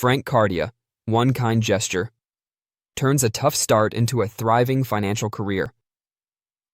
Frank Cardia, one kind gesture, turns a tough start into a thriving financial career.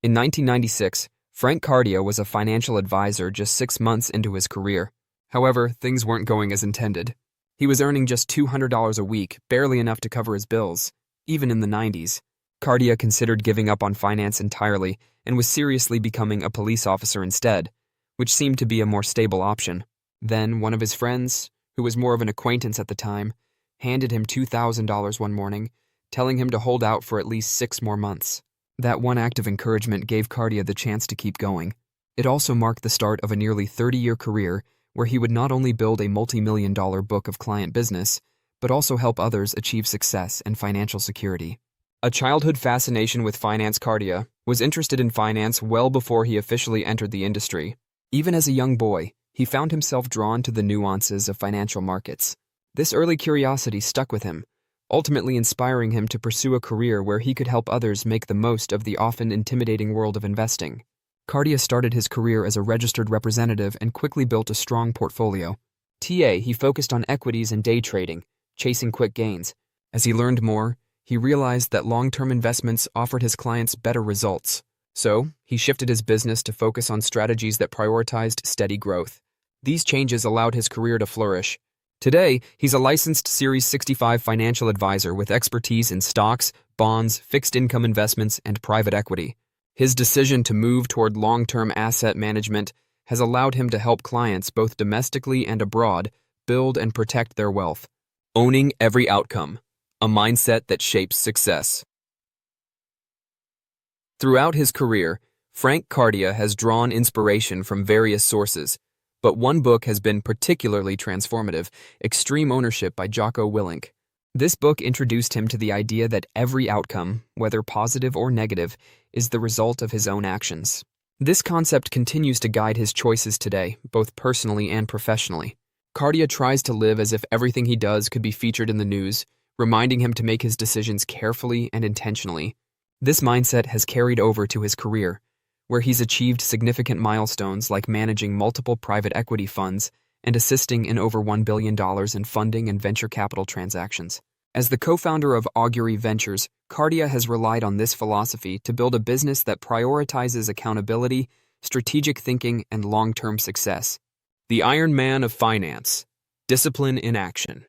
In 1996, Frank Cardia was a financial advisor just 6 months into his career. However, things weren't going as intended. He was earning just $200 a week, barely enough to cover his bills. Even in the 90s, Cardia considered giving up on finance entirely and was seriously becoming a police officer instead, which seemed to be a more stable option. Then, one of his friends, who was more of an acquaintance at the time, handed him $2,000 one morning, telling him to hold out for at least 6 more months. That one act of encouragement gave Cardia the chance to keep going. It also marked the start of a nearly 30-year career where he would not only build a multi-million-dollar book of client business, but also help others achieve success and financial security. A childhood fascination with finance, Cardia was interested in finance well before he officially entered the industry. Even as a young boy, he found himself drawn to the nuances of financial markets. This early curiosity stuck with him, ultimately inspiring him to pursue a career where he could help others make the most of the often intimidating world of investing. Cardia started his career as a registered representative and quickly built a strong portfolio. He focused on equities and day trading, chasing quick gains. As he learned more, he realized that long-term investments offered his clients better results. So, he shifted his business to focus on strategies that prioritized steady growth. These changes allowed his career to flourish. Today, he's a licensed Series 65 financial advisor with expertise in stocks, bonds, fixed income investments, and private equity. His decision to move toward long-term asset management has allowed him to help clients both domestically and abroad build and protect their wealth. Owning every outcome, a mindset that shapes success. Throughout his career, Frank Cardia has drawn inspiration from various sources, but one book has been particularly transformative, Extreme Ownership by Jocko Willink. This book introduced him to the idea that every outcome, whether positive or negative, is the result of his own actions. This concept continues to guide his choices today, both personally and professionally. Cardia tries to live as if everything he does could be featured in the news, reminding him to make his decisions carefully and intentionally. This mindset has carried over to his career, where he's achieved significant milestones like managing multiple private equity funds and assisting in over $1 billion in funding and venture capital transactions. As the co-founder of Augurey Ventures, Cardia has relied on this philosophy to build a business that prioritizes accountability, strategic thinking, and long-term success. The Iron Man of finance, discipline in action.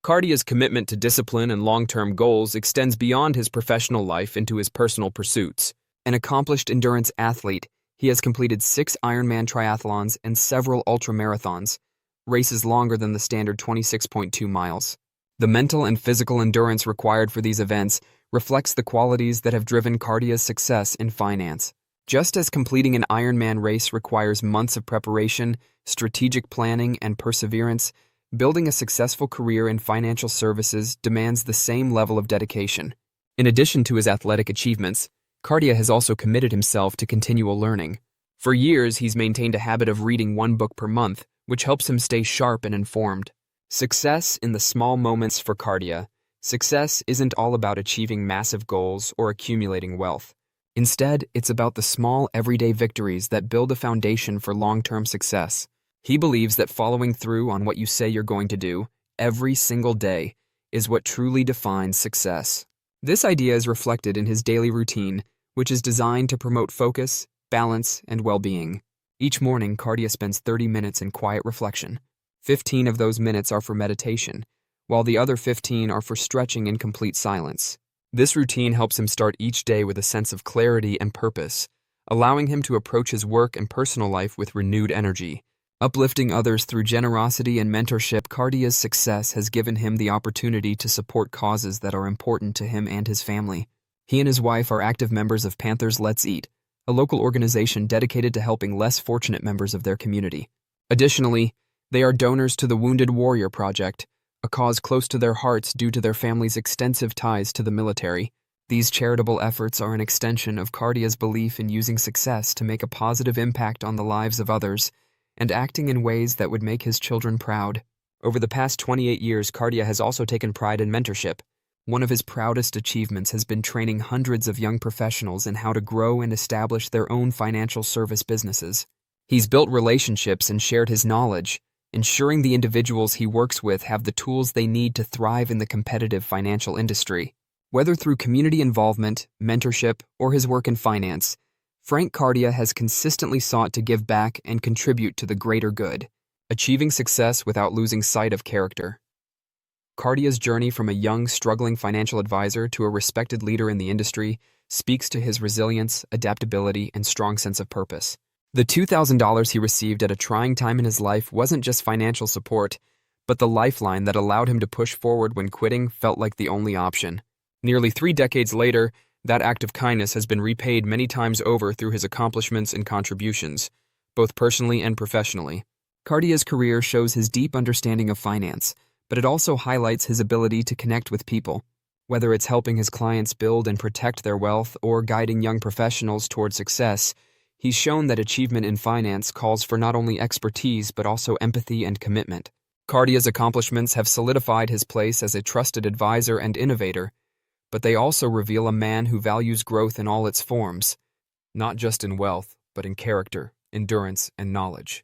Cardia's commitment to discipline and long-term goals extends beyond his professional life into his personal pursuits. An accomplished endurance athlete, he has completed 6 Ironman triathlons and several ultramarathons, races longer than the standard 26.2 miles. The mental and physical endurance required for these events reflects the qualities that have driven Cardia's success in finance. Just as completing an Ironman race requires months of preparation, strategic planning, and perseverance, building a successful career in financial services demands the same level of dedication. In addition to his athletic achievements, Cardia has also committed himself to continual learning. For years, he's maintained a habit of reading 1 book per month, which helps him stay sharp and informed. Success in the small moments for Cardia. Success isn't all about achieving massive goals or accumulating wealth. Instead, it's about the small, everyday victories that build a foundation for long-term success. He believes that following through on what you say you're going to do, every single day, is what truly defines success. This idea is reflected in his daily routine, which is designed to promote focus, balance, and well-being. Each morning, Cardia spends 30 minutes in quiet reflection. 15 of those minutes are for meditation, while the other 15 are for stretching in complete silence. This routine helps him start each day with a sense of clarity and purpose, allowing him to approach his work and personal life with renewed energy. Uplifting others through generosity and mentorship, Cardia's success has given him the opportunity to support causes that are important to him and his family. He and his wife are active members of Panthers Let's Eat, a local organization dedicated to helping less fortunate members of their community. Additionally, they are donors to the Wounded Warrior Project, a cause close to their hearts due to their family's extensive ties to the military. These charitable efforts are an extension of Cardia's belief in using success to make a positive impact on the lives of others, and acting in ways that would make his children proud. Over the past 28 years, Cardia has also taken pride in mentorship. One of his proudest achievements has been training hundreds of young professionals in how to grow and establish their own financial service businesses. He's built relationships and shared his knowledge, ensuring the individuals he works with have the tools they need to thrive in the competitive financial industry. Whether through community involvement, mentorship, or his work in finance, Frank Cardia has consistently sought to give back and contribute to the greater good, achieving success without losing sight of character. Cardia's journey from a young, struggling financial advisor to a respected leader in the industry speaks to his resilience, adaptability, and strong sense of purpose. The $2,000 he received at a trying time in his life wasn't just financial support, but the lifeline that allowed him to push forward when quitting felt like the only option. Nearly 3 decades later, that act of kindness has been repaid many times over through his accomplishments and contributions, both personally and professionally. Cardia's career shows his deep understanding of finance, but it also highlights his ability to connect with people. Whether it's helping his clients build and protect their wealth or guiding young professionals toward success, he's shown that achievement in finance calls for not only expertise but also empathy and commitment. Cardia's accomplishments have solidified his place as a trusted advisor and innovator, but they also reveal a man who values growth in all its forms, not just in wealth, but in character, endurance, and knowledge.